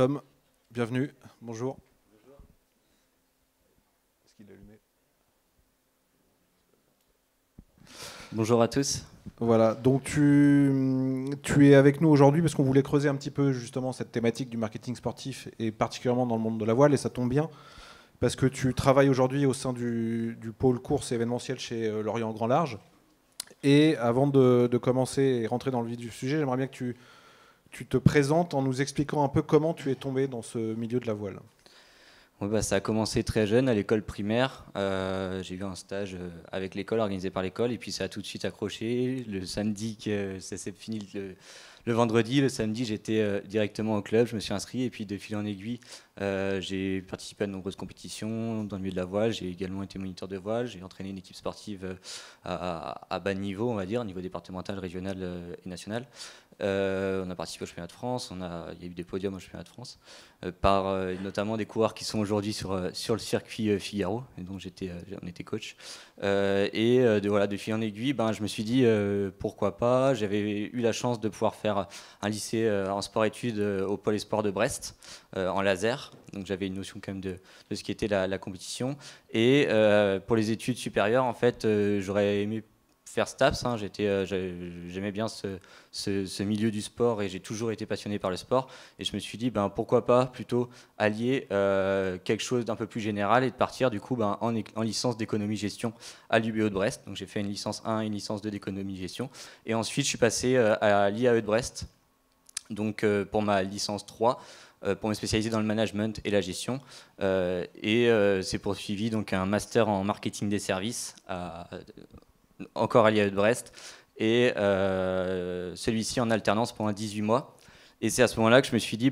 Tom, bienvenue, bonjour. Est-ce qu'il est allumé ? Bonjour à tous. Voilà, donc tu es avec nous aujourd'hui parce qu'on voulait creuser un petit peu justement cette thématique du marketing sportif et particulièrement dans le monde de la voile, et ça tombe bien parce que tu travailles aujourd'hui au sein du pôle course et événementiel chez Lorient Grand Large. Et avant de commencer et rentrer dans le vif du sujet, j'aimerais bien que tu te présentes en nous expliquant un peu comment tu es tombé dans ce milieu de la voile. Oui, ça a commencé très jeune, à l'école primaire. J'ai eu un stage avec l'école, organisé par l'école, et puis ça a tout de suite accroché. Le samedi, ça s'est fini le vendredi. Le samedi, j'étais directement au club, je me suis inscrit, et puis de fil en aiguille, j'ai participé à de nombreuses compétitions dans le milieu de la voile. J'ai également été moniteur de voile. J'ai entraîné une équipe sportive à bas niveau, on va dire, au niveau départemental, régional et national. On a participé au championnat de France, il y a eu des podiums au championnat de France, par notamment des coureurs qui sont aujourd'hui sur le circuit Figaro, et donc on était coach. De fil en aiguille, je me suis dit pourquoi pas. J'avais eu la chance de pouvoir faire un lycée en sport-études au Pôle Espoir de Brest, en laser, donc j'avais une notion quand même de ce qui était la compétition. Et pour les études supérieures, en fait, j'aurais aimé faire STAPS, hein. J'aimais bien ce milieu du sport et j'ai toujours été passionné par le sport, et je me suis dit pourquoi pas plutôt allier quelque chose d'un peu plus général et de partir du coup en licence d'économie-gestion à l'UBO de Brest. Donc j'ai fait une licence 1 et une licence 2 d'économie-gestion, et ensuite je suis passé à l'IAE de Brest, donc pour ma licence 3, pour me spécialiser dans le management et la gestion, c'est poursuivi donc un master en marketing des services encore à l'IAE de Brest, et celui-ci en alternance pendant 18 mois. Et c'est à ce moment-là que je me suis dit,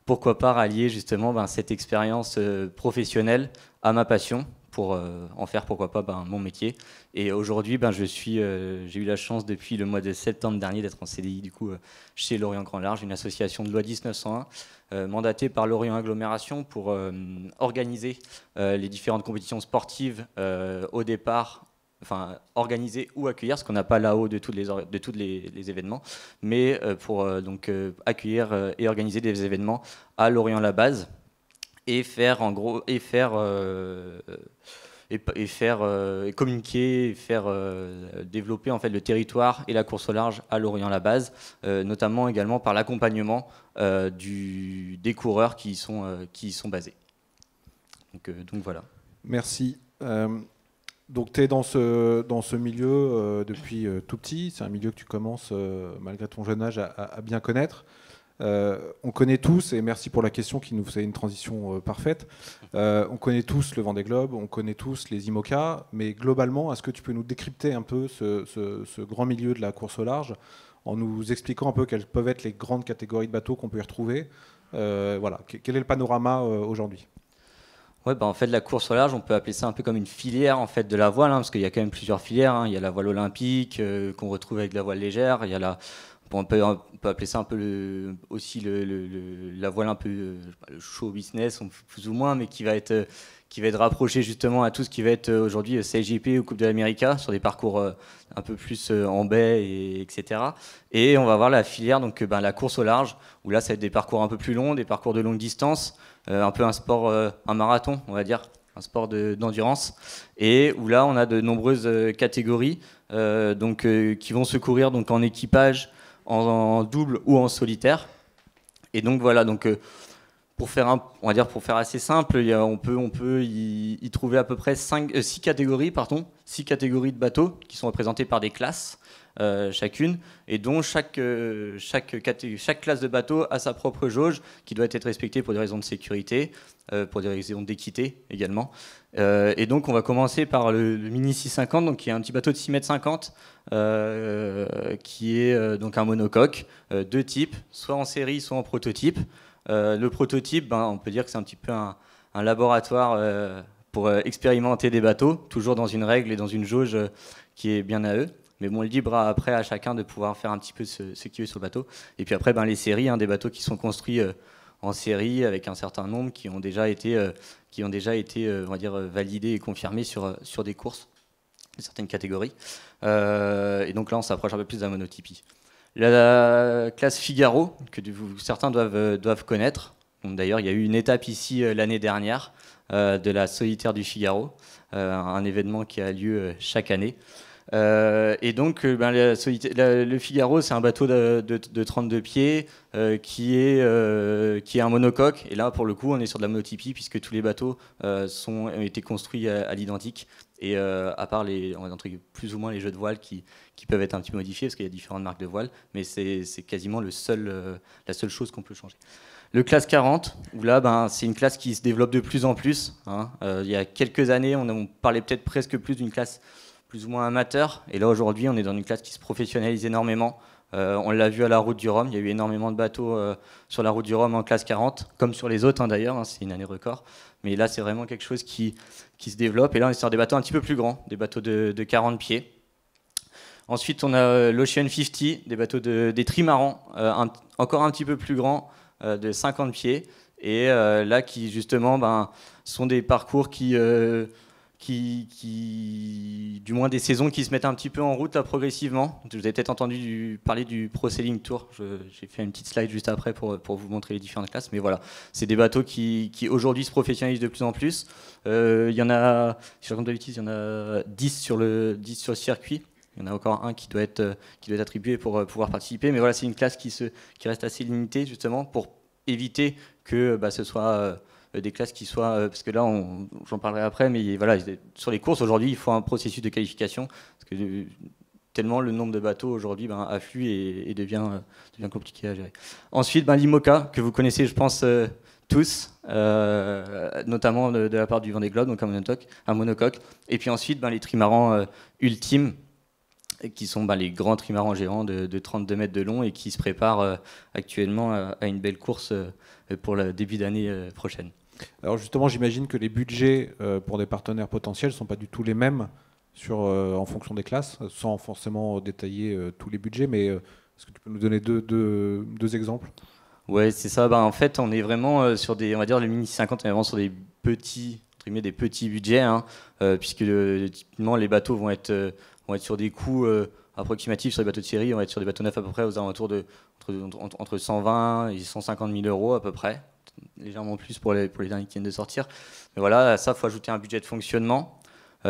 pourquoi pas rallier justement cette expérience professionnelle à ma passion, pour en faire, pourquoi pas, mon métier. Et aujourd'hui, j'ai eu la chance depuis le mois de septembre dernier d'être en CDI du coup chez Lorient Grand Large, une association de loi 10901, mandatée par Lorient Agglomération pour organiser les différentes compétitions sportives au départ, enfin organiser ou accueillir, parce qu'on n'a pas là-haut de tous les événements, mais pour accueillir et organiser des événements à Lorient-la-Base, et faire en gros et communiquer, et faire développer en fait le territoire et la course au large à Lorient-la-Base, notamment également par l'accompagnement des coureurs qui y sont basés. Donc voilà. Merci. Donc tu es dans ce milieu depuis tout petit. C'est un milieu que tu commences, malgré ton jeune âge, à bien connaître. On connaît tous, et merci pour la question qui nous fait une transition parfaite, on connaît tous le Vendée Globe, on connaît tous les IMOCA, mais globalement, est-ce que tu peux nous décrypter un peu ce grand milieu de la course au large, en nous expliquant un peu quelles peuvent être les grandes catégories de bateaux qu'on peut y retrouver, voilà. Quel est le panorama aujourd'hui ? Ouais, en fait, la course au large, on peut appeler ça un peu comme une filière en fait de la voile, hein, parce qu'il y a quand même plusieurs filières, hein. Il y a la voile olympique qu'on retrouve avec la voile légère. Il y a on peut appeler ça un peu la voile un peu le show business, plus ou moins, mais qui va être rapproché justement à tout ce qui va être aujourd'hui CIGP ou Coupe de l'Amérique, sur des parcours un peu plus en baie, etc. Et on va avoir la filière, donc la course au large, où là ça va être des parcours un peu plus longs, des parcours de longue distance, un peu un sport, un marathon, on va dire, un sport d'endurance, et où là on a de nombreuses catégories qui vont se courir donc en équipage, en double ou en solitaire. Et donc voilà, pour faire assez simple, on peut y trouver à peu près 6 catégories de bateaux qui sont représentés par des classes chacune, et dont chaque classe de bateau a sa propre jauge qui doit être respectée pour des raisons de sécurité, pour des raisons d'équité également. Et donc on va commencer par le Mini 650, donc qui est un petit bateau de 6,50 m, qui est donc un monocoque, deux types, soit en série, soit en prototype. Le prototype, on peut dire que c'est un petit peu un laboratoire pour expérimenter des bateaux, toujours dans une règle et dans une jauge qui est bien à eux. Mais bon, libre après à chacun de pouvoir faire un petit peu ce qu'il veut sur le bateau. Et puis après, les séries, des bateaux qui sont construits en série avec un certain nombre, qui ont déjà été on va dire, validés et confirmés sur des courses de certaines catégories. Et donc là, on s'approche un peu plus de la monotypie. La classe Figaro, que certains doivent connaître. D'ailleurs, il y a eu une étape ici l'année dernière de la Solitaire du Figaro, un événement qui a lieu chaque année. Et donc, le Figaro, c'est un bateau de 32 pieds qui est un monocoque. Et là, pour le coup, on est sur de la monotypie puisque tous les bateaux ont été construits à l'identique. Et à part on va dire, plus ou moins les jeux de voile qui peuvent être un petit peu modifiés parce qu'il y a différentes marques de voile, mais c'est quasiment la seule chose qu'on peut changer. Le classe 40, où là, c'est une classe qui se développe de plus en plus. Hein. Il y a quelques années, on parlait peut-être presque plus d'une classe plus ou moins amateur. Et là, aujourd'hui, on est dans une classe qui se professionnalise énormément. On l'a vu à la Route du Rhum. Il y a eu énormément de bateaux sur la Route du Rhum en classe 40, comme sur les autres d'ailleurs. Hein, c'est une année record. Mais là, c'est vraiment quelque chose qui se développe. Et là, on est sur des bateaux un petit peu plus grands, des bateaux de 40 pieds. Ensuite, on a l'Ocean 50, des bateaux des trimarans, encore un petit peu plus grands, de 50 pieds. Et là, qui justement sont des parcours qui, du moins des saisons qui se mettent un petit peu en route là, progressivement. Vous avez peut-être entendu parler du Pro Sailing Tour. J'ai fait une petite slide juste après pour vous montrer les différentes classes. Mais voilà, c'est des bateaux qui aujourd'hui se professionnalisent de plus en plus. Il y en a, si je raconte de bêtises, il y en a 10 sur le circuit. Il y en a encore un qui doit être attribué pour pouvoir participer. Mais voilà, c'est une classe qui reste assez limitée justement pour éviter que ce soit des classes qui soient, parce que là, j'en parlerai après, mais voilà, sur les courses aujourd'hui, il faut un processus de qualification, parce que tellement le nombre de bateaux aujourd'hui afflue et devient compliqué à gérer. Ensuite, l'IMOCA, que vous connaissez, je pense, tous, notamment de la part du Vendée Globe, donc un monocoque. Et puis ensuite, les trimarans ultimes, qui sont les grands trimarans géants de 32 mètres de long et qui se préparent actuellement à une belle course pour le début d'année prochaine. Alors justement, j'imagine que les budgets pour des partenaires potentiels ne sont pas du tout les mêmes en fonction des classes, sans forcément détailler tous les budgets, mais est-ce que tu peux nous donner deux exemples ? Ouais, c'est ça. En fait, on est vraiment sur on va dire, le Mini 50, on est vraiment sur des petits budgets, hein, puisque typiquement les bateaux vont être sur des coûts approximatifs sur les bateaux de série. On va être sur des bateaux neufs à peu près aux alentours entre 120 et 150 000 euros à peu près, légèrement plus pour les derniers qui viennent de sortir. Mais voilà, à ça, il faut ajouter un budget de fonctionnement.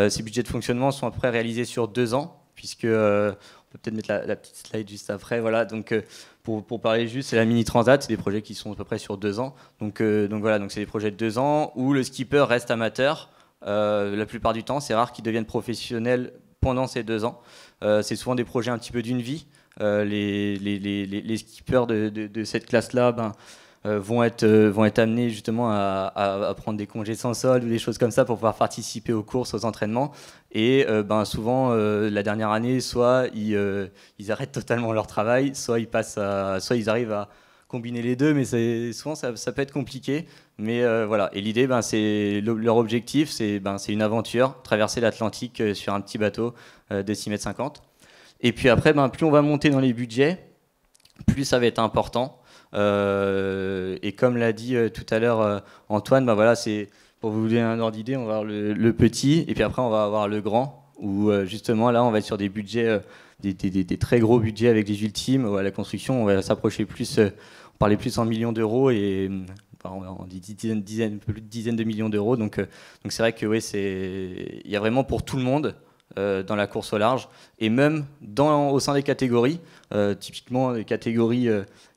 Ces budgets de fonctionnement sont à peu près réalisés sur 2 ans, puisque on peut peut-être mettre la petite slide juste après. Voilà, donc pour parler juste, c'est la Mini Transat, c'est des projets qui sont à peu près sur 2 ans. Donc voilà, donc c'est des projets de 2 ans où le skipper reste amateur. La plupart du temps, c'est rare qu'il devienne professionnel pendant ces 2 ans. C'est souvent des projets un petit peu d'une vie. Les skippers de cette classe-là vont être amenés justement à prendre des congés sans solde ou des choses comme ça pour pouvoir participer aux courses, aux entraînements. Et souvent, la dernière année, soit ils arrêtent totalement leur travail, soit ils arrivent à combiner les deux, mais souvent ça peut être compliqué. Mais voilà. Et l'idée, leur objectif, c'est une aventure, traverser l'Atlantique sur un petit bateau de 6,50 m. Et puis après, plus on va monter dans les budgets, plus ça va être important. Et comme l'a dit tout à l'heure Antoine, voilà, c'est pour vous donner un ordre d'idée, on va avoir le petit, et puis après on va avoir le grand, où justement là on va être sur des budgets, des très gros budgets avec les ultimes, où à la construction on va s'approcher plus, on parlait plus en millions d'euros et on dit un peu plus de dizaines de millions d'euros. Donc c'est vrai que ouais, il y a vraiment pour tout le monde. Dans la course au large et même au sein des catégories, typiquement les catégories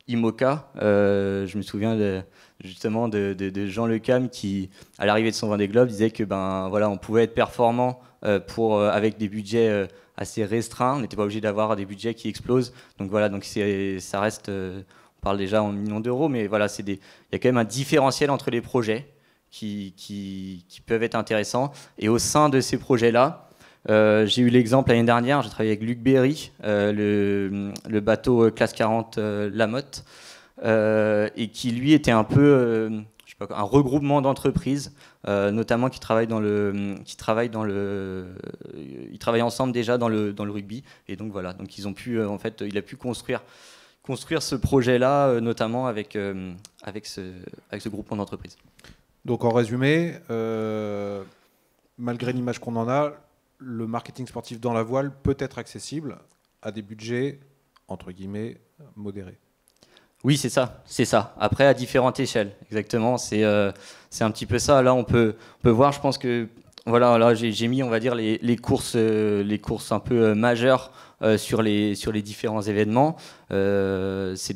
IMOCA, je me souviens justement de Jean Le Cam qui, à l'arrivée de son Vendée Globe, disait que voilà, on pouvait être performant avec des budgets assez restreints, on n'était pas obligé d'avoir des budgets qui explosent. Donc voilà, donc ça reste, on parle déjà en millions d'euros, mais voilà, il y a quand même un différentiel entre les projets qui peuvent être intéressants. Et au sein de ces projets-là, j'ai eu l'exemple l'année dernière, j'ai travaillé avec Luc Berry, le bateau classe 40 Lamotte, et qui lui était un peu un regroupement d'entreprises, notamment qui travaillent ensemble déjà dans le rugby. Et donc voilà, donc ils ont pu il a pu construire ce projet-là, notamment avec ce groupement d'entreprises. Donc en résumé, malgré l'image qu'on en a, le marketing sportif dans la voile peut être accessible à des budgets entre guillemets, modéré. Oui, c'est ça. Après, à différentes échelles, exactement. C'est un petit peu ça. Là, on peut voir, je pense que, voilà, là, j'ai mis, on va dire, les courses un peu majeures sur les différents événements. C'est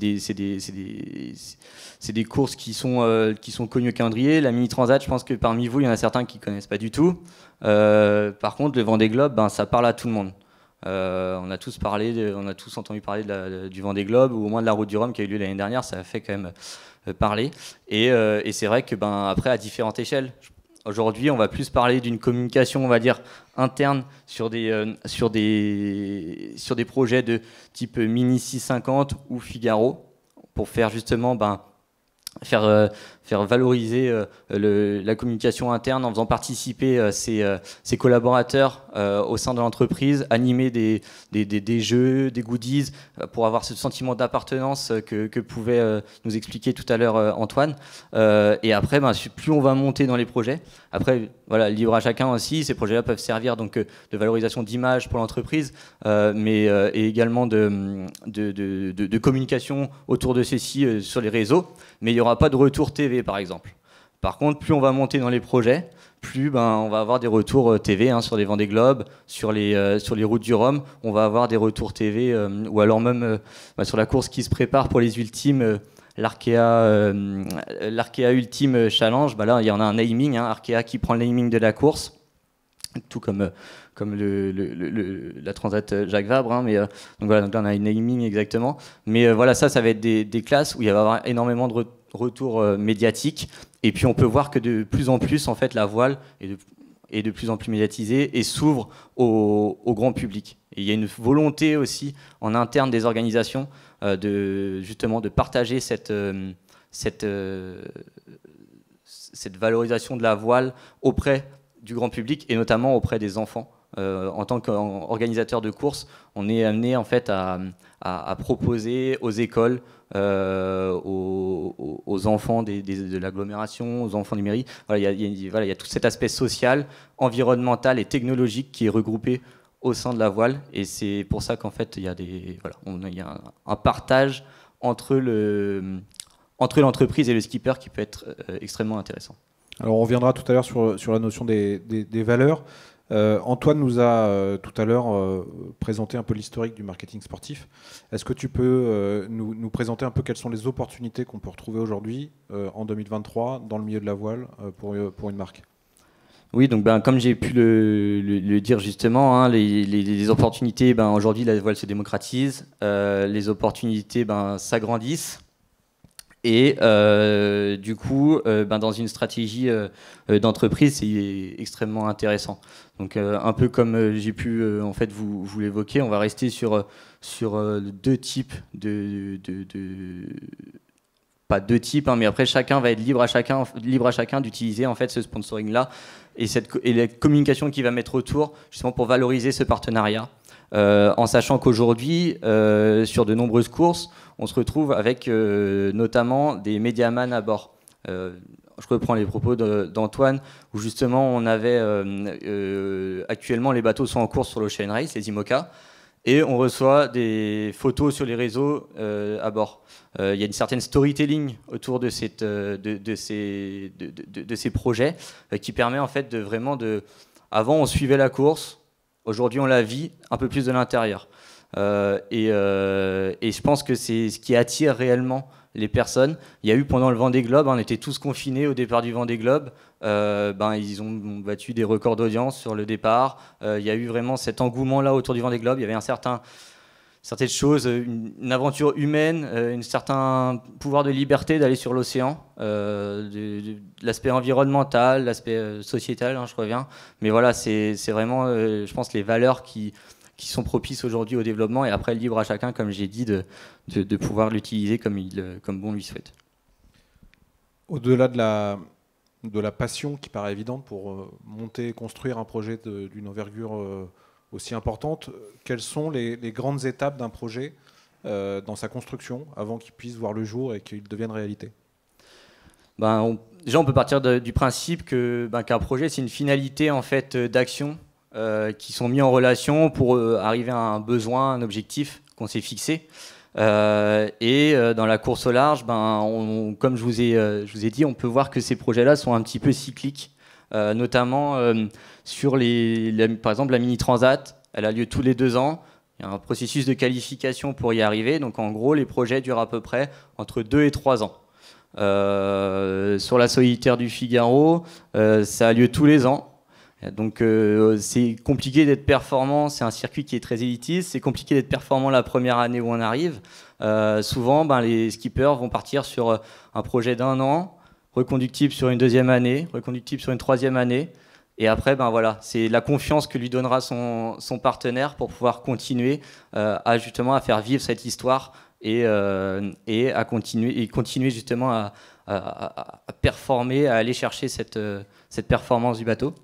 des courses qui sont connues au calendrier. La Mini Transat, je pense que parmi vous, il y en a certains qui ne connaissent pas du tout. Par contre, le Vendée Globe, ben, ça parle à tout le monde. On a tous entendu parler du Vendée Globe, ou au moins de la Route du Rhum qui a eu lieu l'année dernière. Ça a fait quand même parler. Et c'est vrai que, ben, après, à différentes échelles, aujourd'hui, on va plus parler d'une communication, on va dire, interne sur des projets de type Mini 650 ou Figaro, pour faire justement, ben, faire valoriser la communication interne en faisant participer ses collaborateurs au sein de l'entreprise, animer des jeux, des goodies, pour avoir ce sentiment d'appartenance que pouvait nous expliquer tout à l'heure Antoine. Et après, ben, plus on va monter dans les projets, après, voilà, libre à chacun aussi, ces projets-là peuvent servir donc, de valorisation d'image pour l'entreprise, mais et également de communication autour de ceci sur les réseaux. Mais il n'y aura pas de retour TV, par exemple. Par contre, plus on va monter dans les projets, plus ben, on va avoir des retours TV sur les Vendée Globe, sur les routes du Rhum. On va avoir des retours TV, ou alors même sur la course qui se prépare pour les ultimes, l'Arkea Ultime Challenge. Ben là, il y en a un naming, Arkea qui prend le naming de la course, tout comme la Transat Jacques Vabre, mais donc voilà, donc là on a une naming exactement. Mais voilà, ça va être des classes où il va y avoir énormément de retours médiatiques, et puis on peut voir que de plus en plus en fait la voile est de plus en plus médiatisée et s'ouvre au grand public. Et il y a une volonté aussi en interne des organisations justement de partager cette valorisation de la voile auprès du grand public, et notamment auprès des enfants. En tant qu'organisateur de courses, on est amené en fait à proposer aux écoles, aux enfants de l'agglomération, aux enfants du mairie. Voilà, il y a tout cet aspect social, environnemental et technologique qui est regroupé au sein de la voile, et c'est pour ça qu'en fait il y a un partage entre l'entreprise et le skipper qui peut être extrêmement intéressant. Alors on reviendra tout à l'heure sur la notion des valeurs. Antoine nous a tout à l'heure présenté un peu l'historique du marketing sportif. Est-ce que tu peux nous présenter un peu quelles sont les opportunités qu'on peut retrouver aujourd'hui, en 2023, dans le milieu de la voile, pour une marque ? Oui, donc ben, comme j'ai pu le dire justement, les opportunités, ben, aujourd'hui la voile se démocratise, les opportunités s'agrandissent. Et du coup, dans une stratégie d'entreprise, c'est extrêmement intéressant. Donc, un peu comme j'ai pu en fait vous l'évoquer, on va rester sur deux types pas deux types, mais après chacun va être libre à chacun d'utiliser en fait ce sponsoring-là et la communication qu'il va mettre autour, justement pour valoriser ce partenariat. En sachant qu'aujourd'hui, sur de nombreuses courses, on se retrouve avec notamment des médiamans à bord. Je reprends les propos d'Antoine, où justement on avait actuellement les bateaux sont en course sur l'Ocean Race, les IMOCA, et on reçoit des photos sur les réseaux à bord. Il y a une certaine storytelling autour de ces projets qui permet en fait avant on suivait la course. Aujourd'hui, on la vit un peu plus de l'intérieur. Et je pense que c'est ce qui attire réellement les personnes. Il y a eu pendant le Vendée Globe, on était tous confinés au départ du Vendée Globe. Ils ont battu des records d'audience sur le départ. Il y a eu vraiment cet engouement-là autour du Vendée Globe. Il y avait certaines choses, une aventure humaine, un certain pouvoir de liberté d'aller sur l'océan, l'aspect environnemental, l'aspect sociétal, je reviens. Mais voilà, c'est vraiment, je pense, les valeurs qui sont propices aujourd'hui au développement, et après libre à chacun, comme j'ai dit, de pouvoir l'utiliser comme bon lui souhaite. Au-delà de la passion qui paraît évidente pour monter et construire un projet d'une envergure aussi importante, quelles sont les grandes étapes d'un projet dans sa construction avant qu'il puisse voir le jour et qu'il devienne réalité ? Déjà, on peut partir du principe qu'un projet, c'est une finalité en fait, d'action qui sont mis en relation pour arriver à un besoin, un objectif qu'on s'est fixé. Dans la course au large, comme je vous ai dit, on peut voir que ces projets-là sont un petit peu cycliques, notamment sur par exemple la Mini Transat, elle a lieu tous les 2 ans. Il y a un processus de qualification pour y arriver. Donc en gros, les projets durent à peu près entre 2 et 3 ans. Sur la Solitaire du Figaro, ça a lieu tous les ans. Donc c'est compliqué d'être performant, c'est un circuit qui est très élitiste, c'est compliqué d'être performant la première année où on arrive. Souvent, les skippers vont partir sur un projet d'1 an, reconductible sur une 2e année, reconductible sur une 3e année. Et après, voilà, c'est la confiance que lui donnera son partenaire pour pouvoir continuer à faire vivre cette histoire et à continuer justement à performer, à aller chercher cette performance du bateau.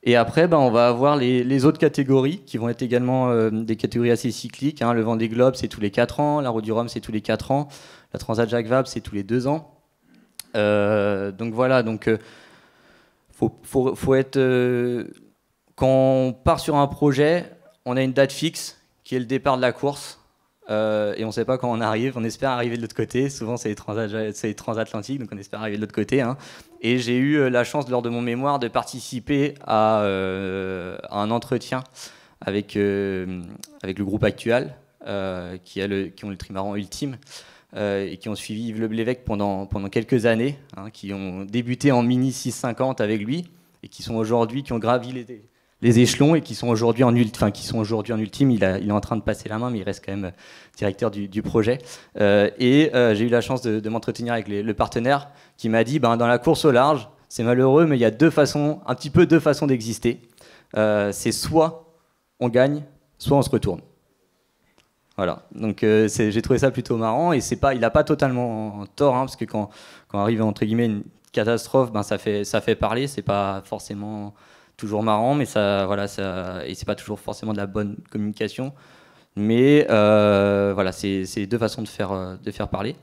Et après, on va avoir les autres catégories qui vont être également des catégories assez cycliques. Le Vendée Globe, c'est tous les 4 ans. La Route du Rhum, c'est tous les 4 ans. La Transat Jacques Vabre, c'est tous les 2 ans. Donc voilà, faut être... quand on part sur un projet, on a une date fixe qui est le départ de la course. Et on ne sait pas quand on arrive. On espère arriver de l'autre côté. Souvent, c'est les transatlantiques, donc on espère arriver de l'autre côté. Et j'ai eu la chance, lors de mon mémoire, de participer à un entretien avec le groupe Actual, qui ont le trimaran ultime, et qui ont suivi Yves Le Blévec pendant quelques années, qui ont débuté en Mini 650 avec lui, et qui ont gravi les échelons et qui sont aujourd'hui en ultime. Il est en train de passer la main, mais il reste quand même directeur du projet. J'ai eu la chance de m'entretenir avec le partenaire qui m'a dit, dans la course au large, c'est malheureux, mais il y a deux façons d'exister. C'est soit on gagne, soit on se retourne. Voilà. Donc j'ai trouvé ça plutôt marrant, et il n'a pas totalement tort, parce que quand arrive entre guillemets une catastrophe, ça fait parler. C'est pas forcément toujours marrant, mais et c'est pas toujours forcément de la bonne communication. Mais voilà, c'est deux façons de faire parler.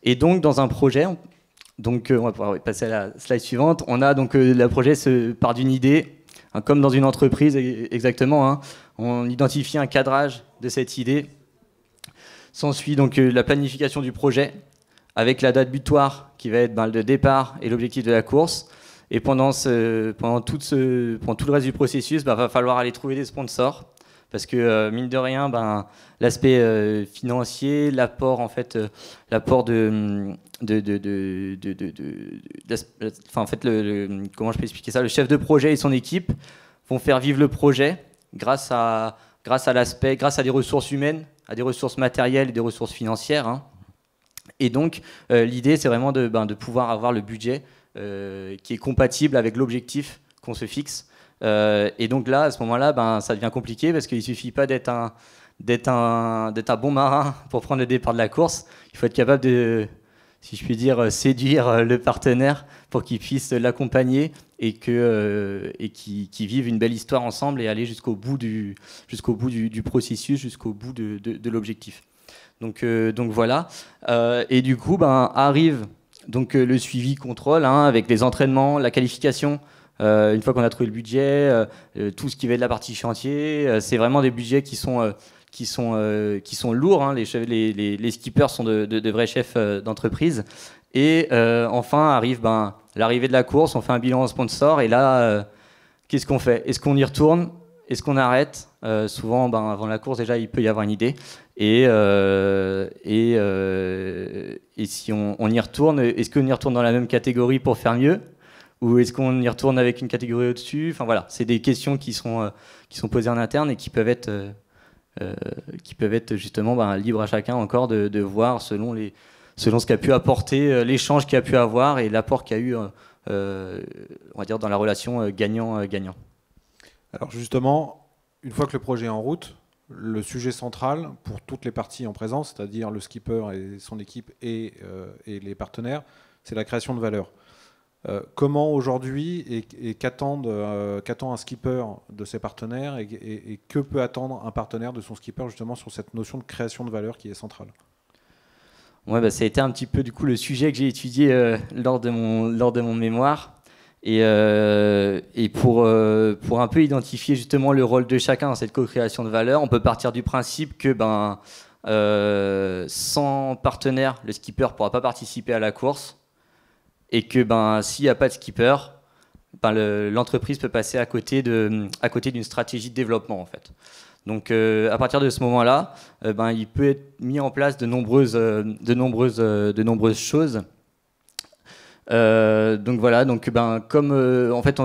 Et donc dans un projet, on va pouvoir passer à la slide suivante. On a donc le projet part d'une idée, comme dans une entreprise exactement. On identifie un cadrage de cette idée. S'ensuit donc la planification du projet avec la date butoir qui va être le départ et l'objectif de la course. Et pendant tout le reste du processus, va falloir aller trouver des sponsors, parce que mine de rien, l'aspect financier, l'apport comment je peux expliquer ça, le chef de projet et son équipe vont faire vivre le projet grâce à des ressources humaines, à des ressources matérielles et des ressources financières. Et donc l'idée, c'est vraiment de pouvoir avoir le budget qui est compatible avec l'objectif qu'on se fixe. Et donc là, à ce moment-là, ça devient compliqué, parce qu'il ne suffit pas d'être un bon marin pour prendre le départ de la course. Il faut être capable de, si je puis dire, séduire le partenaire pour qu'il puisse l'accompagner et qu'ils vivent une belle histoire ensemble et aller jusqu'au bout du processus, jusqu'au bout de l'objectif. Donc voilà. Et du coup, arrive le suivi contrôle, avec les entraînements, la qualification. Une fois qu'on a trouvé le budget, tout ce qui va être de la partie chantier, c'est vraiment des budgets qui sont lourds. Les skippers sont de vrais chefs d'entreprise. Et enfin arrive l'arrivée de la course, on fait un bilan en sponsor, et là, qu'est-ce qu'on fait? Est-ce qu'on y retourne? Est-ce qu'on arrête? Souvent, avant la course, déjà, il peut y avoir une idée. Et si on y retourne, est-ce qu'on y retourne dans la même catégorie pour faire mieux? Ou est-ce qu'on y retourne avec une catégorie au-dessus? Enfin voilà, c'est des questions qui sont posées en interne et qui peuvent être justement libres à chacun encore de voir selon ce qu'a pu apporter l'échange qu'il a pu avoir et l'apport qu'il y a eu, on va dire, dans la relation gagnant-gagnant. Alors justement, une fois que le projet est en route, le sujet central pour toutes les parties en présence, c'est-à-dire le skipper et son équipe et les partenaires, c'est la création de valeur. Comment aujourd'hui et qu'attend un skipper de ses partenaires et que peut attendre un partenaire de son skipper justement sur cette notion de création de valeur qui est centrale? Ouais, ça a été un petit peu du coup le sujet que j'ai étudié lors de mon mémoire. Et pour un peu identifier justement le rôle de chacun dans cette co-création de valeur, on peut partir du principe que sans partenaire, le skipper ne pourra pas participer à la course, et que s'il n'y a pas de skipper, l'entreprise peut passer à côté d'une stratégie de développement en fait. Donc à partir de ce moment-là, il peut être mis en place de nombreuses choses. Donc voilà, comme en fait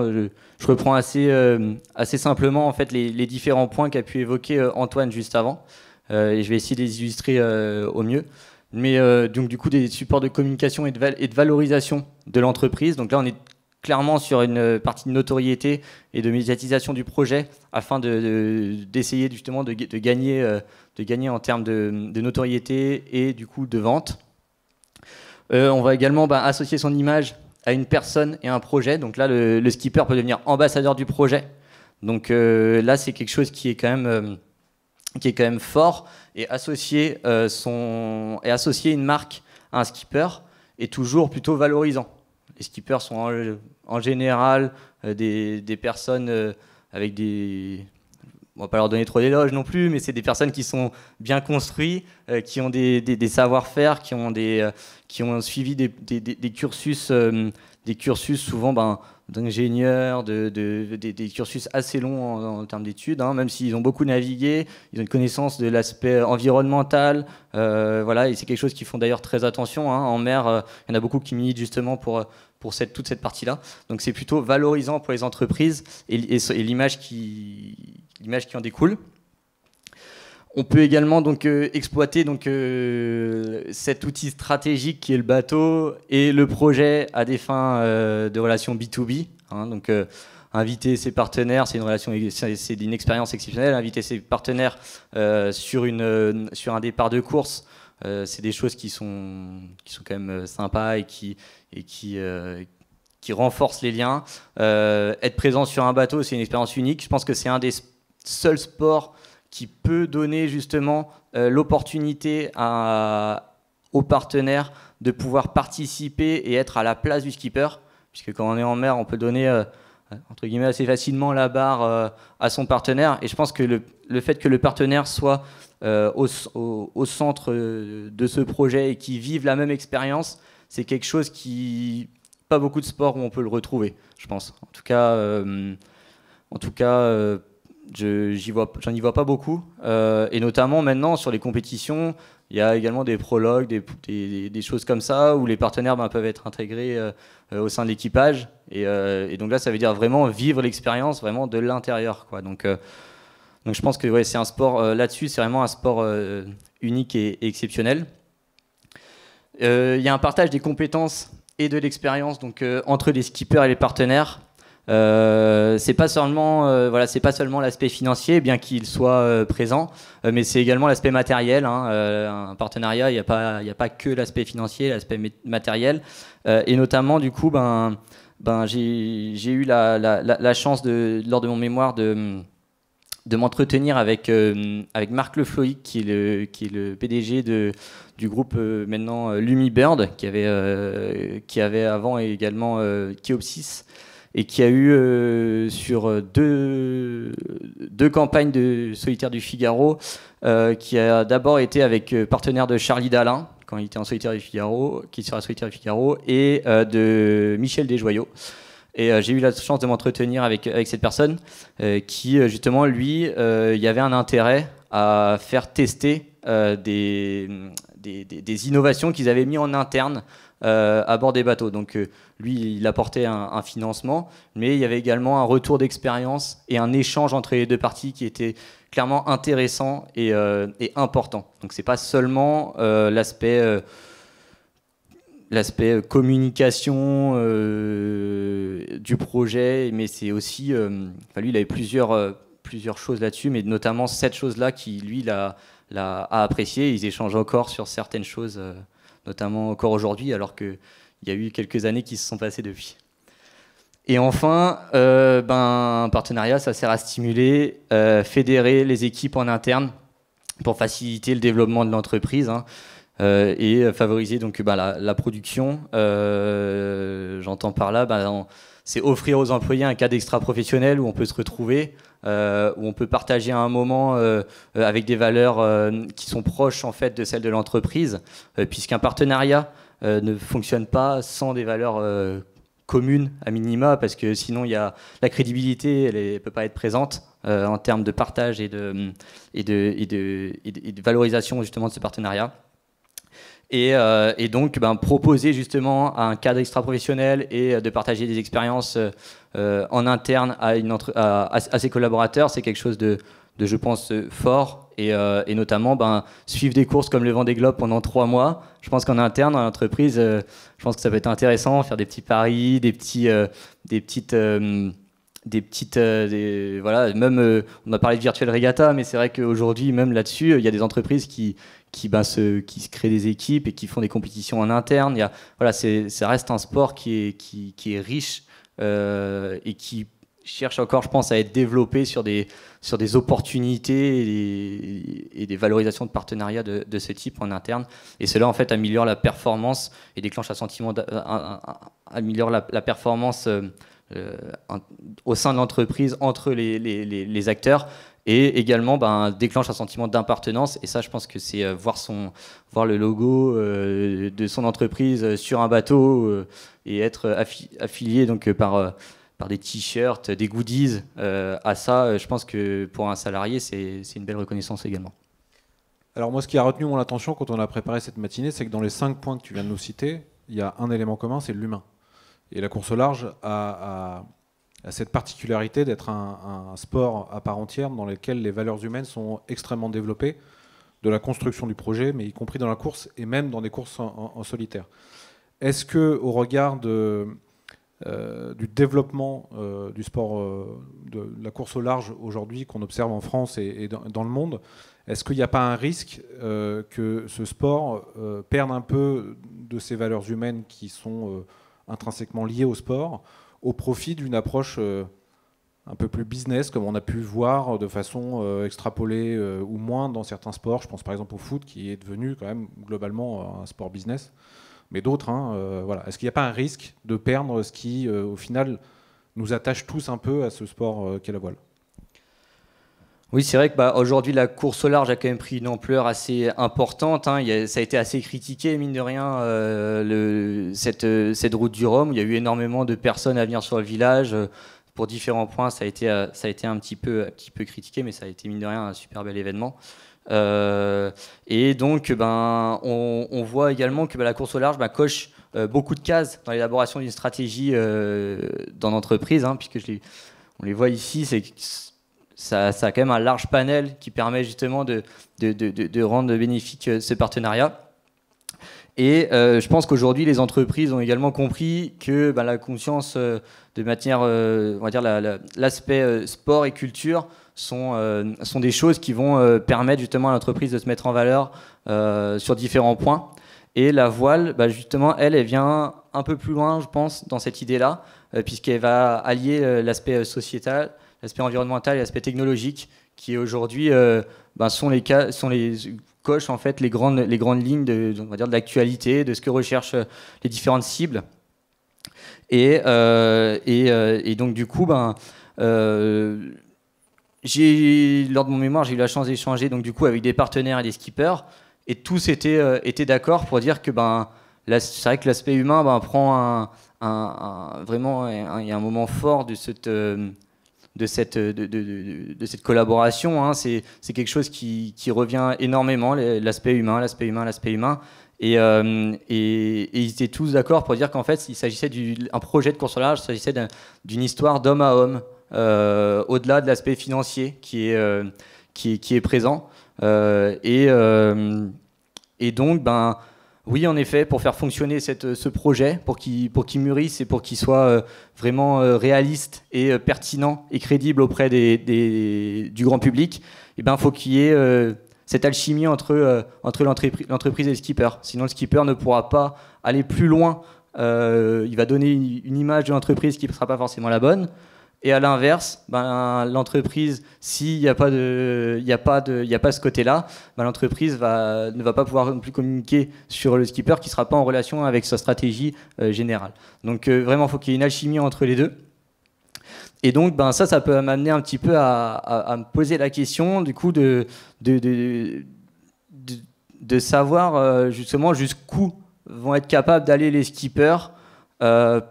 je reprends assez simplement en fait les différents points qu'a pu évoquer Antoine juste avant, et je vais essayer de les illustrer au mieux. Mais donc du coup des supports de communication et de valorisation de l'entreprise. Donc là on est clairement sur une partie de notoriété et de médiatisation du projet afin d'essayer justement de gagner en termes de notoriété et du coup de vente. On va également associer son image à une personne et un projet. Donc là, le skipper peut devenir ambassadeur du projet. Donc là, c'est quelque chose qui est quand même fort. Et associer une marque à un skipper est toujours plutôt valorisant. Les skippers sont en général des personnes avec des... On ne va pas leur donner trop d'éloges non plus, mais c'est des personnes qui sont bien construites, qui ont des savoir-faire, qui ont suivi des cursus souvent d'ingénieurs, des cursus assez longs en termes d'études, même s'ils ont beaucoup navigué, ils ont une connaissance de l'aspect environnemental, voilà, et c'est quelque chose qu'ils font d'ailleurs très attention. En mer, il y en a beaucoup qui militent justement pour toute cette partie-là. Donc c'est plutôt valorisant pour les entreprises et l'image qui en découle. On peut également exploiter cet outil stratégique qui est le bateau et le projet à des fins de relations B2B. Inviter ses partenaires, c'est une expérience exceptionnelle. Inviter ses partenaires sur un départ de course, c'est des choses qui sont quand même sympas et qui renforcent les liens. Être présent sur un bateau, c'est une expérience unique. Je pense que c'est un des seuls sports qui peut donner justement l'opportunité aux partenaires de pouvoir participer et être à la place du skipper, puisque quand on est en mer, on peut donner entre guillemets assez facilement la barre à son partenaire. Et je pense que le fait que le partenaire soit au centre de ce projet et qu'il vive la même expérience, c'est quelque chose qui... pas beaucoup de sports où on peut le retrouver, je pense. En tout cas, j'en y vois pas beaucoup. Et notamment maintenant sur les compétitions, il y a également des prologues, des choses comme ça où les partenaires peuvent être intégrés au sein de l'équipage. Et donc là, ça veut dire vraiment vivre l'expérience vraiment de l'intérieur, quoi. Donc je pense que c'est un sport là-dessus, c'est vraiment un sport unique et exceptionnel. Il y a un partage des compétences et de l'expérience entre les skippers et les partenaires. C'est pas seulement l'aspect financier, bien qu'il soit présent, mais c'est également l'aspect matériel. Un partenariat, il n'y a pas que l'aspect financier, l'aspect matériel. Et notamment, du coup, j'ai eu la chance lors de mon mémoire de m'entretenir avec Marc Lefloïc, qui est le PDG du groupe maintenant Lumibird, qui avait avant également Keopsis, et qui a eu sur deux campagnes de Solitaire du Figaro, qui a d'abord été avec partenaire de Charlie Dalin, quand il était en Solitaire du Figaro, qui sera Solitaire du Figaro, et de Michel Desjoyaux. Et j'ai eu la chance de m'entretenir avec cette personne qui, justement, lui, il y avait un intérêt à faire tester des innovations qu'ils avaient mis en interne à bord des bateaux. Donc lui, il apportait un financement, mais il y avait également un retour d'expérience et un échange entre les deux parties qui était clairement intéressant et important. Donc c'est pas seulement l'aspect communication du projet, mais c'est aussi... lui, il avait plusieurs choses là-dessus, mais notamment cette chose-là qui, lui, a apprécié. Ils échangent encore sur certaines choses, notamment encore aujourd'hui, alors qu'il y a eu quelques années qui se sont passées depuis. Et enfin, un partenariat, ça sert à stimuler, fédérer les équipes en interne pour faciliter le développement de l'entreprise, et favoriser donc la production. J'entends par là c'est offrir aux employés un cadre extra-professionnel où on peut se retrouver, où on peut partager un moment avec des valeurs qui sont proches en fait de celles de l'entreprise, puisqu'un partenariat ne fonctionne pas sans des valeurs communes à minima, parce que sinon il y a la crédibilité, elle ne peut pas être présente en termes de partage et de valorisation justement de ce partenariat. Et donc proposer justement un cadre extra-professionnel et de partager des expériences en interne à ses collaborateurs, c'est quelque chose de je pense fort, et notamment suivre des courses comme le Vendée Globe pendant 3 mois. Je pense qu'en interne dans l'entreprise, je pense que ça peut être intéressant, faire des petits paris, voilà, même on a parlé de virtual regatta, mais c'est vrai qu'aujourd'hui même là-dessus il y a des entreprises qui se créent des équipes et qui font des compétitions en interne. Voilà, ça reste un sport qui est riche et qui cherche encore, je pense, à être développé sur des opportunités et des valorisations de partenariats de ce type en interne. Et cela, en fait, améliore la performance et déclenche un sentiment améliore la performance au sein de l'entreprise entre les acteurs, et également déclenche un sentiment d'appartenance. Et ça, je pense que c'est voir le logo de son entreprise sur un bateau et être affilié donc par des t-shirts, des goodies à ça. Je pense que pour un salarié, c'est une belle reconnaissance également. Alors moi, ce qui a retenu mon attention quand on a préparé cette matinée, c'est que dans les 5 points que tu viens de nous citer, il y a un élément commun, c'est l'humain. Et la course au large a cette particularité d'être un sport à part entière dans lequel les valeurs humaines sont extrêmement développées, de la construction du projet, mais y compris dans la course et même dans des courses en solitaire. Est-ce que, au regard du développement du sport, de la course au large aujourd'hui qu'on observe en France et dans le monde, est-ce qu'il n'y a pas un risque que ce sport perde un peu de ses valeurs humaines qui sont intrinsèquement liées au sport, au profit d'une approche un peu plus business, comme on a pu voir de façon extrapolée ou moins dans certains sports? Je pense par exemple au foot, qui est devenu quand même globalement un sport business, mais d'autres. Voilà. Est-ce qu'il n'y a pas un risque de perdre ce qui, au final, nous attache tous un peu à ce sport qu'est la voile? Oui, c'est vrai que aujourd'hui la course au large a quand même pris une ampleur assez importante. Ça a été assez critiqué, mine de rien, cette route du Rhum. Il y a eu énormément de personnes à venir sur le village. Pour différents points, ça a été un petit peu critiqué, mais ça a été, mine de rien, un super bel événement. Et donc, on voit également que la course au large coche beaucoup de cases dans l'élaboration d'une stratégie dans l'entreprise, puisque on les voit ici. Ça a quand même un large panel qui permet justement de rendre bénéfique ce partenariat. Et je pense qu'aujourd'hui, les entreprises ont également compris que la conscience de matière, on va dire l'aspect sport et culture sont des choses qui vont permettre justement à l'entreprise de se mettre en valeur sur différents points. Et la voile, justement, elle vient un peu plus loin, je pense, dans cette idée-là, puisqu'elle va allier l'aspect sociétal, l'aspect environnemental et l'aspect technologique, qui aujourd'hui cochent en fait les grandes lignes on va dire, de l'actualité, de ce que recherchent les différentes cibles. Et donc du coup, lors de mon mémoire, j'ai eu la chance d'échanger donc du coup avec des partenaires et des skippers, et tous étaient d'accord pour dire que c'est vrai que l'aspect humain prend vraiment il y a un moment fort de cette collaboration. C'est quelque chose qui revient énormément, l'aspect humain. Et ils étaient tous d'accord pour dire qu'en fait, il s'agissait d'un projet de course au large, il s'agissait d'une histoire d'homme à homme, au-delà de l'aspect financier qui est présent. Et donc, oui, en effet, pour faire fonctionner ce projet, pour qu'il mûrisse et pour qu'il soit vraiment réaliste et pertinent et crédible auprès du grand public, il faut qu'il y ait cette alchimie entre l'entreprise et le skipper. Sinon, le skipper ne pourra pas aller plus loin. Il va donner une image de l'entreprise qui ne sera pas forcément la bonne. Et à l'inverse, ben, l'entreprise, s'il n'y a pas ce côté-là, ben, l'entreprise ne va pas pouvoir non plus communiquer sur le skipper qui ne sera pas en relation avec sa stratégie générale. Donc vraiment, il faut qu'il y ait une alchimie entre les deux. Et donc, ben, ça peut m'amener un petit peu à me poser la question, du coup, de savoir justement jusqu'où vont être capables d'aller les skippers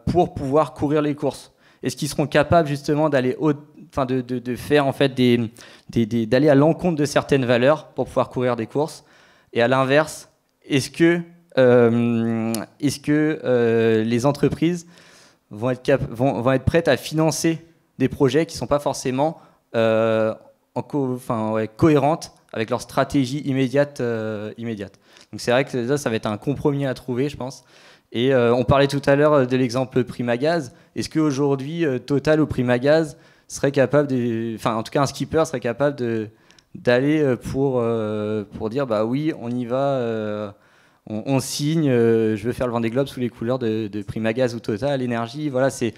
pour pouvoir courir les courses. Est-ce qu'ils seront capables justement d'aller de faire en fait d'aller à l'encontre de certaines valeurs pour pouvoir courir des courses? Et à l'inverse, est-ce que les entreprises vont être prêtes à financer des projets qui ne sont pas forcément cohérentes avec leur stratégie immédiate. Donc c'est vrai que ça va être un compromis à trouver, je pense. Et on parlait tout à l'heure de l'exemple Primagaz. Est-ce qu'aujourd'hui, Total ou Primagaz serait capable en tout cas un skipper serait capable d'aller pour dire bah oui, on y va, on signe, je veux faire le Vendée Globe sous les couleurs de Primagaz ou Total Énergie. Voilà, c'est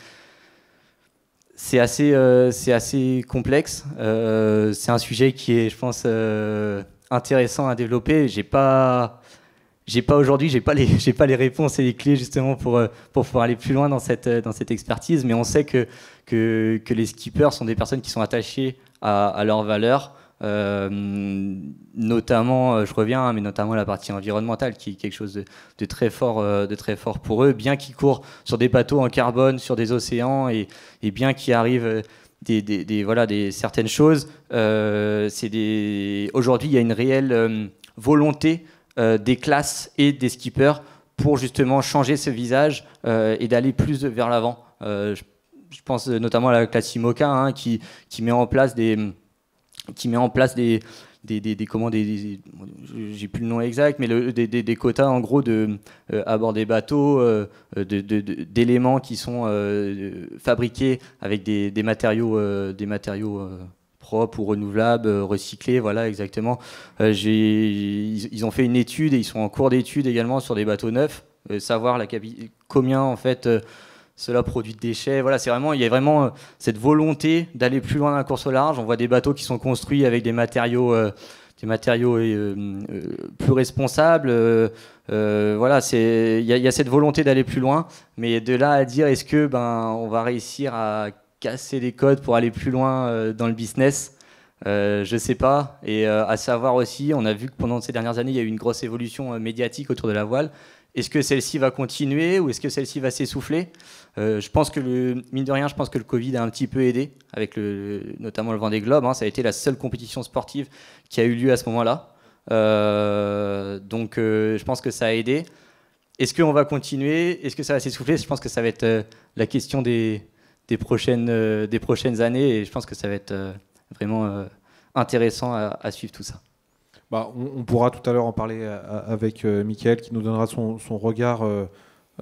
assez complexe. C'est un sujet qui est, je pense, intéressant à développer. J'ai pas les réponses et les clés justement pour pouvoir aller plus loin dans cette expertise. Mais on sait que les skippers sont des personnes qui sont attachées à leurs valeurs. Notamment, je reviens, mais notamment la partie environnementale qui est quelque chose de très fort pour eux, bien qu'ils courent sur des bateaux en carbone, sur des océans, et bien qu'il arrive certaines choses. Aujourd'hui, il y a une réelle volonté des classes et des skippers pour justement changer ce visage et d'aller plus vers l'avant. Je pense notamment à la classe IMOCA qui met en place j'ai plus le nom exact, mais des quotas en gros à bord des bateaux, d'éléments qui sont fabriqués avec des matériaux propres ou renouvelables, recyclés, voilà exactement. Ils ont fait une étude et ils sont en cours d'étude également sur des bateaux neufs, savoir combien en fait cela produit de déchets. Voilà, il y a vraiment cette volonté d'aller plus loin dans la course au large. On voit des bateaux qui sont construits avec des matériaux plus responsables. Voilà, il y a cette volonté d'aller plus loin, mais de là à dire est-ce que on va réussir à casser les codes pour aller plus loin dans le business, je sais pas. Et à savoir aussi, on a vu que pendant ces dernières années, il y a eu une grosse évolution médiatique autour de la voile. Est-ce que celle-ci va continuer ou est-ce que celle-ci va s'essouffler? Je pense que mine de rien, je pense que le Covid a un petit peu aidé, avec notamment le Vendée Globe. Ça a été la seule compétition sportive qui a eu lieu à ce moment-là. Donc je pense que ça a aidé. Est-ce qu'on va continuer? Est-ce que ça va s'essouffler? Je pense que ça va être la question des prochaines années, et je pense que ça va être vraiment intéressant à suivre tout ça. On pourra tout à l'heure en parler avec Mickaël qui nous donnera son regard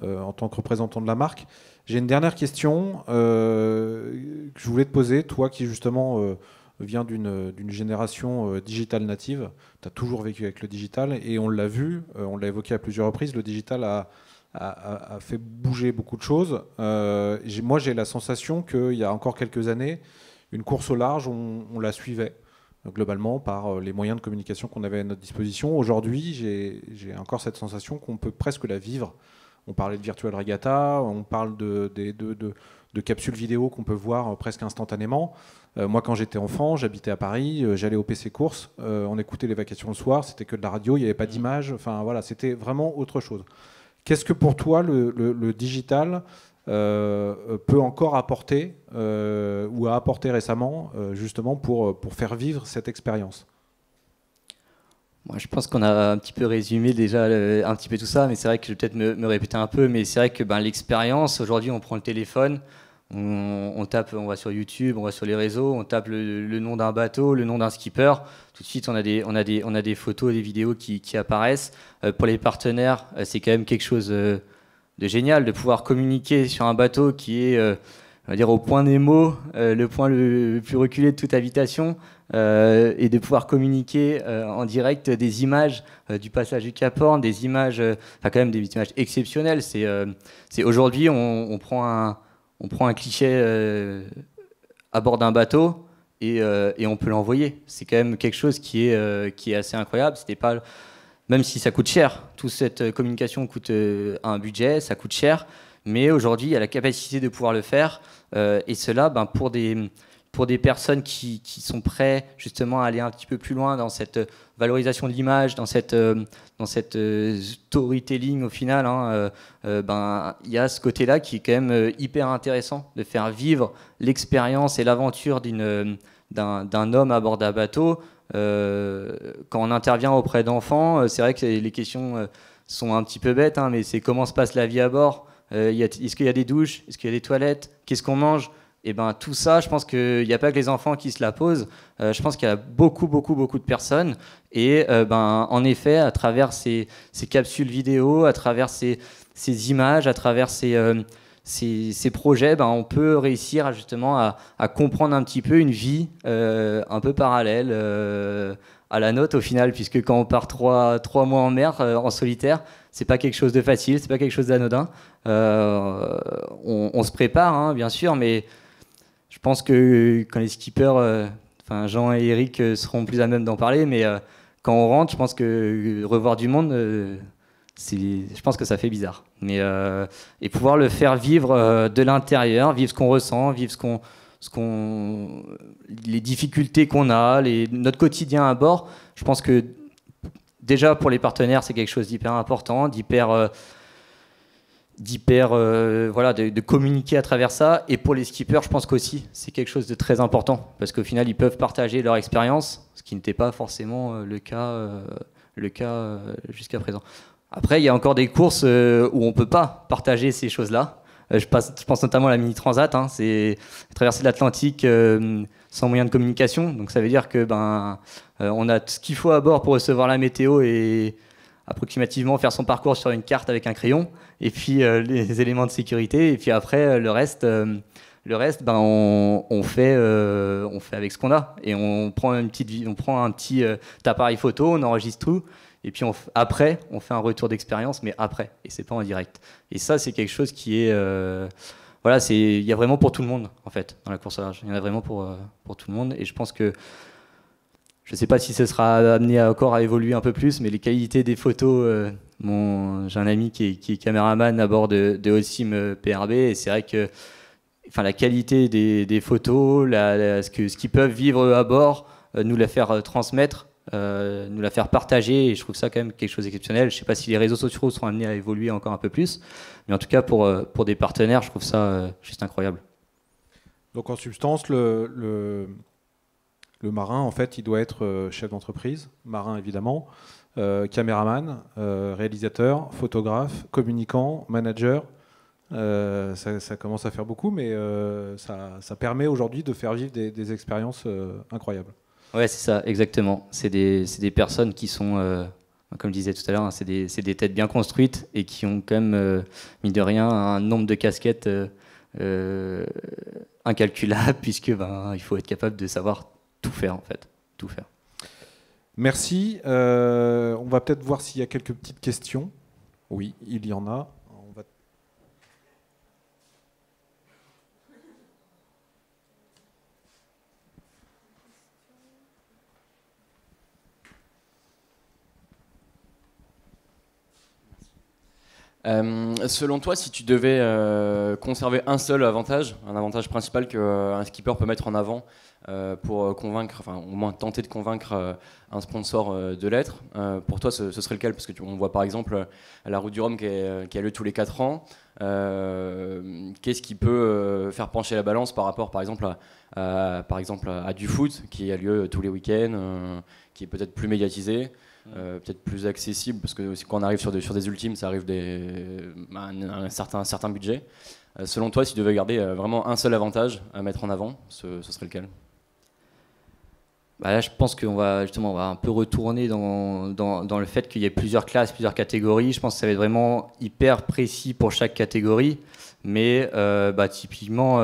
en tant que représentant de la marque. J'ai une dernière question que je voulais te poser, toi qui justement viens d'une génération digitale native. Tu as toujours vécu avec le digital et on l'a vu, on l'a évoqué à plusieurs reprises, le digital a fait bouger beaucoup de choses. Moi j'ai la sensation qu'il y a encore quelques années, une course au large, on la suivait globalement par les moyens de communication qu'on avait à notre disposition. Aujourd'hui, j'ai encore cette sensation qu'on peut presque la vivre. On parlait de Virtual Regatta, on parle de capsules vidéo qu'on peut voir presque instantanément. Moi, quand j'étais enfant, j'habitais à Paris, j'allais au PC Course, on écoutait les vacations le soir, c'était que de la radio, il n'y avait pas d'image, enfin voilà, c'était vraiment autre chose. Qu'est-ce que pour toi le digital peut encore apporter ou a apporté récemment justement pour faire vivre cette expérience? Moi, je pense qu'on a un petit peu résumé déjà un petit peu tout ça, mais c'est vrai que je vais peut-être me répéter un peu, mais c'est vrai que l'expérience, aujourd'hui on prend le téléphone, on tape, on va sur YouTube, on va sur les réseaux, on tape le nom d'un bateau, le nom d'un skipper, tout de suite on a des photos, des vidéos qui apparaissent. Pour les partenaires, c'est quand même quelque chose de génial de pouvoir communiquer sur un bateau qui est on va dire au point Nemo, le point le plus reculé de toute habitation, et de pouvoir communiquer en direct des images du passage du Cap Horn, des images, quand même des images exceptionnelles. C'est aujourd'hui on prend un cliché à bord d'un bateau et on peut l'envoyer. C'est quand même quelque chose qui est assez incroyable. C'était pas, même si ça coûte cher, toute cette communication coûte un budget, ça coûte cher, mais aujourd'hui, il y a la capacité de pouvoir le faire, et cela, ben, pour des personnes qui sont prêts justement à aller un petit peu plus loin dans cette valorisation de l'image, dans cette storytelling au final, hein, ben, il y a ce côté-là qui est quand même hyper intéressant, de faire vivre l'expérience et l'aventure d'un homme à bord d'un bateau. Quand on intervient auprès d'enfants, c'est vrai que les questions sont un petit peu bêtes, hein, mais c'est comment se passe la vie à bord, est-ce qu'il y a des douches, est-ce qu'il y a des toilettes, qu'est-ce qu'on mange? Et ben tout ça, je pense qu'il n'y a pas que les enfants qui se la posent. Je pense qu'il y a beaucoup de personnes. Et ben en effet, à travers ces capsules vidéo, à travers ces images, à travers ces projets, ben, on peut réussir justement à comprendre un petit peu une vie un peu parallèle à la nôtre au final, puisque quand on part trois mois en mer en solitaire, c'est pas quelque chose de facile, c'est pas quelque chose d'anodin. On se prépare, hein, bien sûr, mais je pense que quand les skippers, enfin Jean et Eric seront plus à même d'en parler, mais quand on rentre, je pense que revoir du monde, je pense que ça fait bizarre. Mais et pouvoir le faire vivre de l'intérieur, vivre ce qu'on ressent, vivre les difficultés qu'on a, notre quotidien à bord. Je pense que déjà pour les partenaires, c'est quelque chose d'hyper important, voilà, de communiquer à travers ça. Et pour les skippers, je pense qu'aussi c'est quelque chose de très important parce qu'au final ils peuvent partager leur expérience, ce qui n'était pas forcément le cas jusqu'à présent. Après il y a encore des courses où on peut pas partager ces choses-là. Je pense notamment à la mini transat, hein, c'est traverser l'Atlantique sans moyen de communication, donc ça veut dire que on a tout ce qu'il faut à bord pour recevoir la météo et approximativement faire son parcours sur une carte avec un crayon, et puis les éléments de sécurité, et puis après le reste, on fait avec ce qu'on a, et on prend un petit appareil photo, on enregistre tout, et puis après on fait un retour d'expérience, mais après, et c'est pas en direct. Et ça c'est quelque chose qui est voilà, il y a vraiment pour tout le monde en fait dans la course à large. Il y en a vraiment pour tout le monde, et je pense que je ne sais pas si ce sera amené encore à évoluer un peu plus, mais les qualités des photos, j'ai un ami qui est caméraman à bord de Holcim PRB, et c'est vrai que la qualité des photos, ce qu'ils peuvent vivre à bord, nous la faire transmettre, nous la faire partager, et je trouve ça quand même quelque chose d'exceptionnel. Je ne sais pas si les réseaux sociaux seront amenés à évoluer encore un peu plus, mais en tout cas pour des partenaires, je trouve ça juste incroyable. Donc en substance, le marin, en fait, il doit être chef d'entreprise, marin évidemment, caméraman, réalisateur, photographe, communicant, manager. Ça commence à faire beaucoup, mais ça permet aujourd'hui de faire vivre des expériences incroyables. Ouais, c'est ça, exactement. C'est des personnes qui sont, comme je disais tout à l'heure, hein, c'est des têtes bien construites et qui ont quand même, mine de rien, un nombre de casquettes incalculable, puisque il faut être capable de savoir tout faire en fait, tout faire. Merci. On va peut-être voir s'il y a quelques petites questions. Oui, il y en a. Selon toi, si tu devais conserver un seul avantage, un avantage principal qu'un skipper peut mettre en avant pour convaincre, enfin au moins tenter de convaincre un sponsor de l'être, pour toi ce serait lequel? Parce que on voit par exemple la Route du Rhum qui a lieu tous les 4 ans. Qu'est-ce qui peut faire pencher la balance par rapport par exemple à du foot qui a lieu tous les week-ends, qui est peut-être plus médiatisé? Peut-être plus accessible, parce que quand on arrive sur des ultimes, ça arrive un certain budget. Selon toi, si tu devais garder vraiment un seul avantage à mettre en avant, ce serait lequel? Là, je pense qu'on va un peu retourner dans le fait qu'il y ait plusieurs classes, plusieurs catégories. Je pense que ça va être vraiment hyper précis pour chaque catégorie, mais typiquement,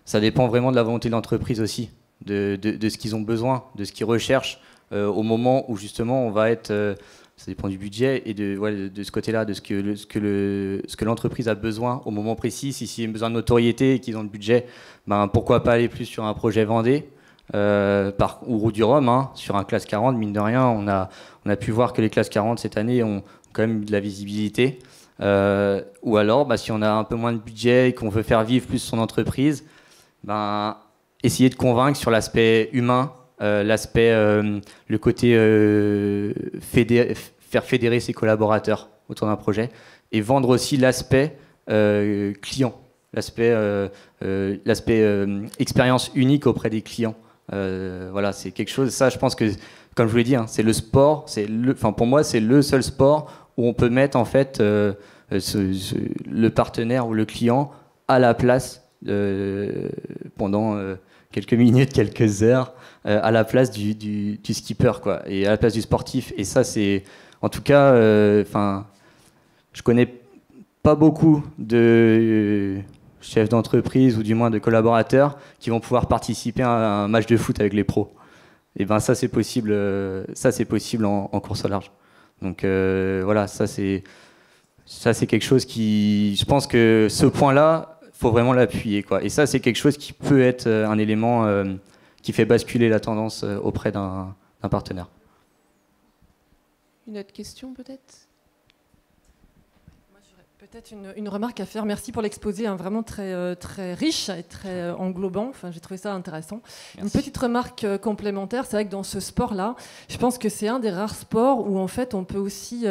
ça dépend vraiment de la volonté de l'entreprise aussi. De ce qu'ils ont besoin, de ce qu'ils recherchent au moment où justement on va être Ça dépend du budget et de ce côté-là, de ce que l'entreprise a besoin au moment précis. Si a besoin de notoriété et qu'ils ont le budget, ben, pourquoi pas aller plus sur un projet Vendée ou Route du Rhum, hein, sur un classe 40. Mine de rien, on a pu voir que les classes 40 cette année ont quand même eu de la visibilité. Ou alors, bah, si on a un peu moins de budget et qu'on veut faire vivre plus son entreprise, ben, essayer de convaincre sur l'aspect humain, le côté faire fédérer ses collaborateurs autour d'un projet et vendre aussi l'aspect client, l'aspect expérience unique auprès des clients. Voilà, c'est quelque chose, ça je pense que, comme je vous l'ai dit, hein, c'est le sport, pour moi c'est le seul sport où on peut mettre en fait le partenaire ou le client à la place pendant quelques minutes, quelques heures, à la place du skipper, quoi, et à la place du sportif. Et ça, c'est, en tout cas, je connais pas beaucoup de chefs d'entreprise ou du moins de collaborateurs qui vont pouvoir participer à un match de foot avec les pros. Et ben ça, c'est possible. En course au large. Donc voilà, ça c'est quelque chose qui, je pense que ce point-là, faut vraiment l'appuyer, quoi. Et ça, c'est quelque chose qui peut être un élément qui fait basculer la tendance auprès d'un partenaire. Une autre question, peut-être ? Moi, j'aurais peut-être une remarque à faire. Merci pour l'exposé, hein, vraiment très, très riche et très englobant. Enfin, j'ai trouvé ça intéressant. Merci. Une petite remarque complémentaire, c'est vrai que dans ce sport-là, je pense que c'est un des rares sports où en fait on peut aussi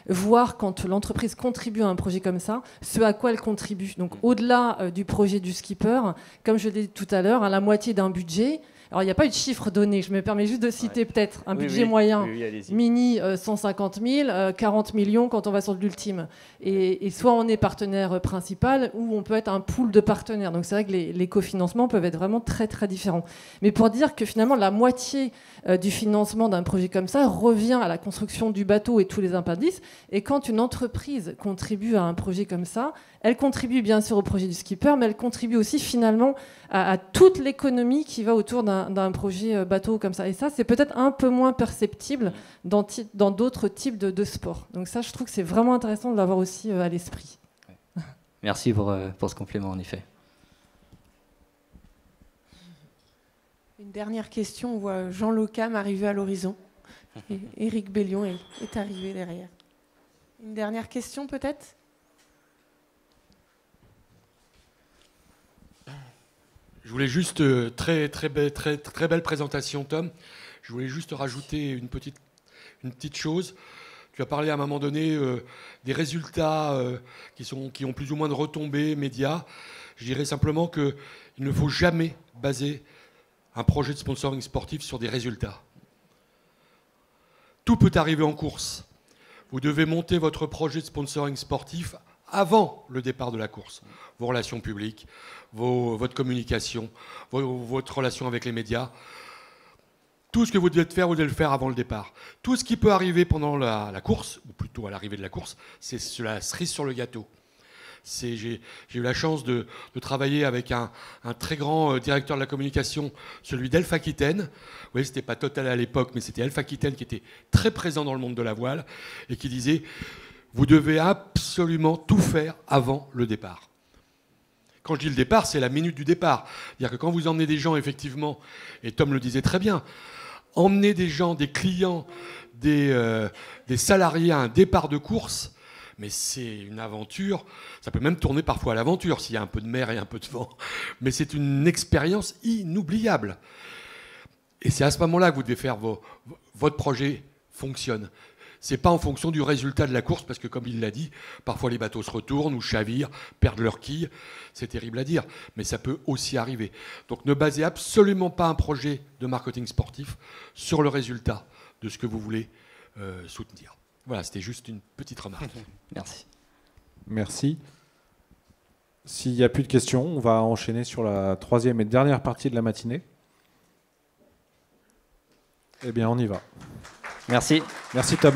voir quand l'entreprise contribue à un projet comme ça, ce à quoi elle contribue. Donc au-delà du projet du skipper, comme je l'ai dit tout à l'heure, à la moitié d'un budget. Alors, il n'y a pas eu de chiffre donné, je me permets juste de citer peut-être un budget moyen, mini 150 000, 40 millions quand on va sur de l'ultime. Et soit on est partenaire principal ou on peut être un pool de partenaires. Donc c'est vrai que les cofinancements peuvent être vraiment très très différents. Mais pour dire que finalement la moitié du financement d'un projet comme ça revient à la construction du bateau et tous les appendices. Et quand une entreprise contribue à un projet comme ça, elle contribue bien sûr au projet du skipper, mais elle contribue aussi finalement à toute l'économie qui va autour d'un projet bateau comme ça. Et ça, c'est peut-être un peu moins perceptible dans d'autres types de sports. Donc ça, je trouve que c'est vraiment intéressant de l'avoir aussi à l'esprit. Merci pour ce complément, en effet. Une dernière question, on voit Jean Locam arriver à l'horizon. Et Éric Bellion est arrivé derrière. Une dernière question peut-être ? Je voulais juste, très belle présentation, Tom. Je voulais juste rajouter une petite chose. Tu as parlé à un moment donné des résultats qui ont plus ou moins de retombées médias. Je dirais simplement qu'il ne faut jamais baser un projet de sponsoring sportif sur des résultats. Tout peut arriver en course. Vous devez monter votre projet de sponsoring sportif avant le départ de la course. Vos relations publiques, votre communication, votre relation avec les médias. Tout ce que vous devez faire, vous devez le faire avant le départ. Tout ce qui peut arriver pendant la course, ou plutôt à l'arrivée de la course, c'est la cerise sur le gâteau. J'ai eu la chance de travailler avec un très grand directeur de la communication, celui d'Elf Aquitaine. Oui, c'était pas Total à l'époque, mais c'était Elf Aquitaine qui était très présent dans le monde de la voile et qui disait « Vous devez absolument tout faire avant le départ ». Quand je dis le départ, c'est la minute du départ. C'est-à-dire que quand vous emmenez des gens, effectivement, et Tom le disait très bien, emmener des gens, des clients, des salariés à un départ de course, mais c'est une aventure. Ça peut même tourner parfois à l'aventure s'il y a un peu de mer et un peu de vent. Mais c'est une expérience inoubliable. Et c'est à ce moment-là que vous devez faire votre projet fonctionne. C'est pas en fonction du résultat de la course, parce que comme il l'a dit, parfois les bateaux se retournent ou chavirent, perdent leur quille. C'est terrible à dire, mais ça peut aussi arriver. Donc ne basez absolument pas un projet de marketing sportif sur le résultat de ce que vous voulez soutenir. Voilà, c'était juste une petite remarque. Merci. Merci. S'il n'y a plus de questions, on va enchaîner sur la troisième et dernière partie de la matinée. Eh bien, on y va. Merci. Merci Tom.